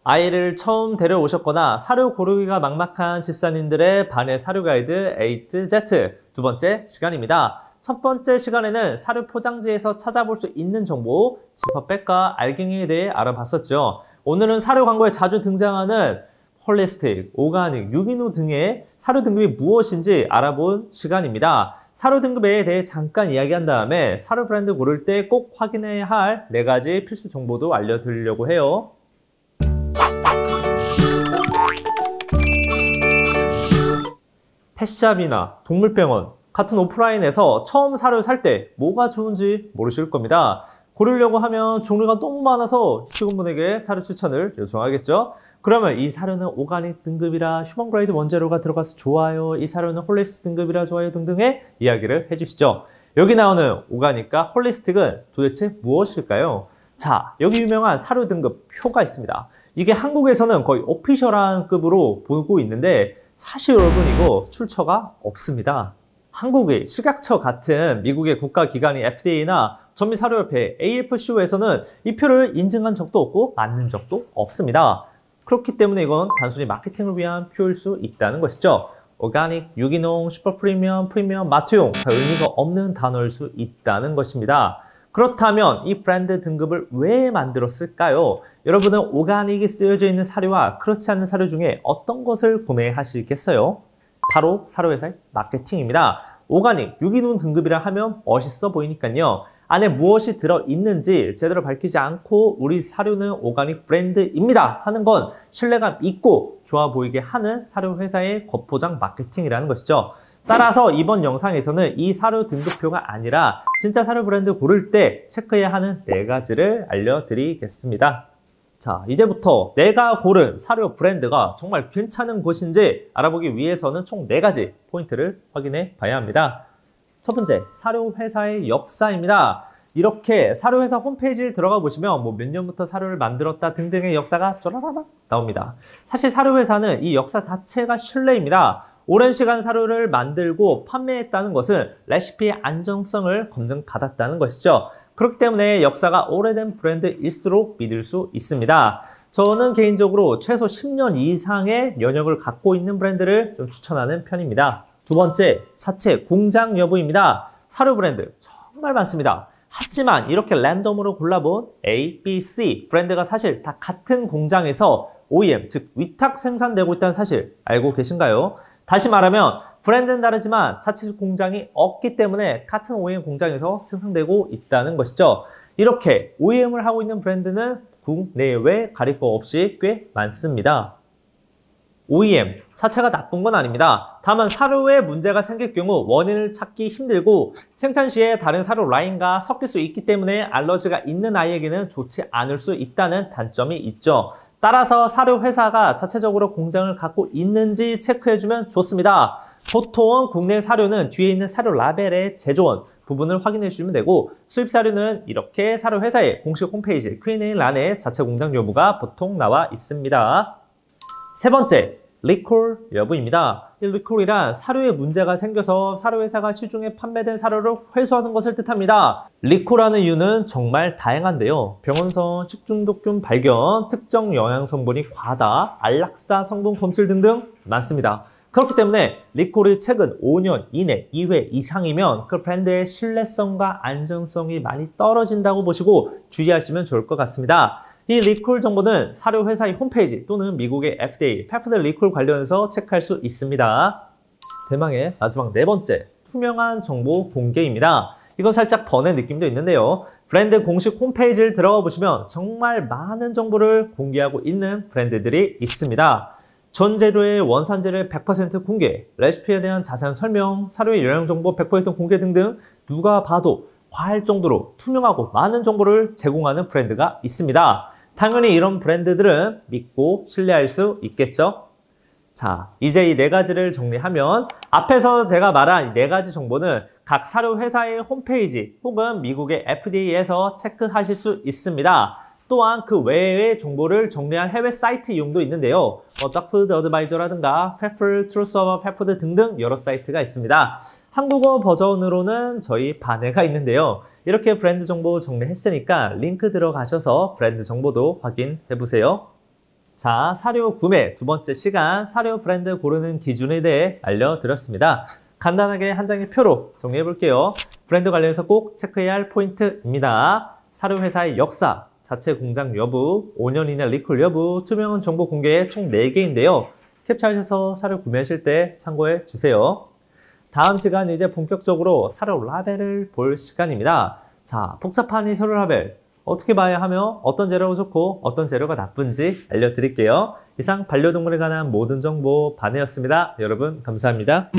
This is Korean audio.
아이를 처음 데려오셨거나 사료 고르기가 막막한 집사님들의 반의 사료 가이드 A to Z 두 번째 시간입니다. 첫 번째 시간에는 사료 포장지에서 찾아볼 수 있는 정보, 지퍼백과 알갱이에 대해 알아봤었죠. 오늘은 사료 광고에 자주 등장하는 홀리스틱, 오가닉, 유기농 등의 사료 등급이 무엇인지 알아본 시간입니다. 사료 등급에 대해 잠깐 이야기한 다음에 사료 브랜드 고를 때 꼭 확인해야 할 4가지 필수 정보도 알려드리려고 해요. 펫샵이나 동물병원 같은 오프라인에서 처음 사료를 살 때 뭐가 좋은지 모르실 겁니다. 고르려고 하면 종류가 너무 많아서 직원분에게 사료 추천을 요청하겠죠. 그러면 이 사료는 오가닉 등급이라 휴먼 그레이드 원재료가 들어가서 좋아요, 이 사료는 홀리스틱 등급이라 좋아요 등등의 이야기를 해주시죠. 여기 나오는 오가닉과 홀리스틱은 도대체 무엇일까요? 자, 여기 유명한 사료 등급 표가 있습니다. 이게 한국에서는 거의 오피셜한 급으로 보고 있는데 사실 여러분 이거 출처가 없습니다. 한국의 식약처 같은 미국의 국가기관인 FDA나 전미사료협회 AFCO에서는 이 표를 인증한 적도 없고 맞는 적도 없습니다. 그렇기 때문에 이건 단순히 마케팅을 위한 표일 수 있다는 것이죠. 오가닉, 유기농, 슈퍼프리미엄, 프리미엄, 마트용 다 의미가 없는 단어일 수 있다는 것입니다. 그렇다면 이 브랜드 등급을 왜 만들었을까요? 여러분은 오가닉이 쓰여져 있는 사료와 그렇지 않은 사료 중에 어떤 것을 구매하시겠어요? 바로 사료회사의 마케팅입니다. 오가닉, 유기농 등급이라 하면 멋있어 보이니까요. 안에 무엇이 들어있는지 제대로 밝히지 않고 우리 사료는 오가닉 브랜드입니다 하는 건 신뢰감 있고 좋아 보이게 하는 사료회사의 겉포장 마케팅이라는 것이죠. 따라서 이번 영상에서는 이 사료 등급표가 아니라 진짜 사료 브랜드 고를 때 체크해야 하는 4가지를 알려드리겠습니다. 자, 이제부터 내가 고른 사료 브랜드가 정말 괜찮은 곳인지 알아보기 위해서는 총 4가지 포인트를 확인해 봐야 합니다. 첫 번째, 사료회사의 역사입니다. 이렇게 사료회사 홈페이지를 들어가 보시면 몇 년부터 사료를 만들었다 등등의 역사가 쩌라라락 나옵니다. 사실 사료회사는 이 역사 자체가 신뢰입니다. 오랜 시간 사료를 만들고 판매했다는 것은 레시피의 안정성을 검증받았다는 것이죠. 그렇기 때문에 역사가 오래된 브랜드일수록 믿을 수 있습니다. 저는 개인적으로 최소 10년 이상의 연역을 갖고 있는 브랜드를 좀 추천하는 편입니다. 두 번째, 자체 공장 여부입니다. 사료 브랜드 정말 많습니다. 하지만 이렇게 랜덤으로 골라본 A, B, C 브랜드가 사실 다 같은 공장에서 OEM, 즉 위탁 생산되고 있다는 사실 알고 계신가요? 다시 말하면 브랜드는 다르지만 자체 공장이 없기 때문에 같은 OEM 공장에서 생산되고 있다는 것이죠. 이렇게 OEM을 하고 있는 브랜드는 국내외 가릴 거 없이 꽤 많습니다. OEM 자체가 나쁜 건 아닙니다. 다만 사료에 문제가 생길 경우 원인을 찾기 힘들고 생산 시에 다른 사료 라인과 섞일 수 있기 때문에 알러지가 있는 아이에게는 좋지 않을 수 있다는 단점이 있죠. 따라서 사료 회사가 자체적으로 공장을 갖고 있는지 체크해주면 좋습니다. 보통 국내 사료는 뒤에 있는 사료 라벨의 제조원 부분을 확인해 주시면 되고 수입 사료는 이렇게 사료 회사의 공식 홈페이지 Q&A欄에 자체 공장 여부가 보통 나와 있습니다. 세 번째, 리콜 여부입니다. 이 리콜이란 사료에 문제가 생겨서 사료회사가 시중에 판매된 사료를 회수하는 것을 뜻합니다. 리콜하는 이유는 정말 다양한데요. 병원성, 식중독균 발견, 특정 영양성분이 과다, 안락사 성분 검출 등등 많습니다. 그렇기 때문에 리콜이 최근 5년 이내 2회 이상이면 그 브랜드의 신뢰성과 안전성이 많이 떨어진다고 보시고 주의하시면 좋을 것 같습니다. 이 리콜 정보는 사료회사의 홈페이지 또는 미국의 FDA, 패프드 리콜 관련해서 체크할 수 있습니다. 대망의 마지막 4번째, 투명한 정보 공개입니다. 이건 살짝 번의 느낌도 있는데요. 브랜드 공식 홈페이지를 들어가 보시면 정말 많은 정보를 공개하고 있는 브랜드들이 있습니다. 전 재료의 원산지를 100% 공개, 레시피에 대한 자세한 설명, 사료의 영양 정보 100% 공개 등등 누가 봐도 과할 정도로 투명하고 많은 정보를 제공하는 브랜드가 있습니다. 당연히 이런 브랜드들은 믿고 신뢰할 수 있겠죠? 자, 이제 이 4가지를 정리하면 앞에서 제가 말한 이 4가지 정보는 각 사료 회사의 홈페이지 혹은 미국의 FDA에서 체크하실 수 있습니다. 또한 그 외의 정보를 정리한 해외 사이트 이용도 있는데요. 짝푸드 어드바이저라든가 페프드, 트루서버, 페프드 등등 여러 사이트가 있습니다. 한국어 버전으로는 저희 반해가 있는데요. 이렇게 브랜드 정보 정리했으니까 링크 들어가셔서 브랜드 정보도 확인해 보세요. 자, 사료 구매 두 번째 시간 사료 브랜드 고르는 기준에 대해 알려드렸습니다. 간단하게 한 장의 표로 정리해 볼게요. 브랜드 관련해서 꼭 체크해야 할 포인트입니다. 사료 회사의 역사, 자체 공장 여부, 5년 이내 리콜 여부, 투명한 정보 공개 총 4개인데요. 캡처하셔서 사료 구매하실 때 참고해 주세요. 다음 시간 이제 본격적으로 사료 라벨을 볼 시간입니다. 자, 복잡한 이 사료 라벨 어떻게 봐야 하며 어떤 재료가 좋고 어떤 재료가 나쁜지 알려드릴게요. 이상 반려동물에 관한 모든 정보 반해였습니다. 여러분 감사합니다.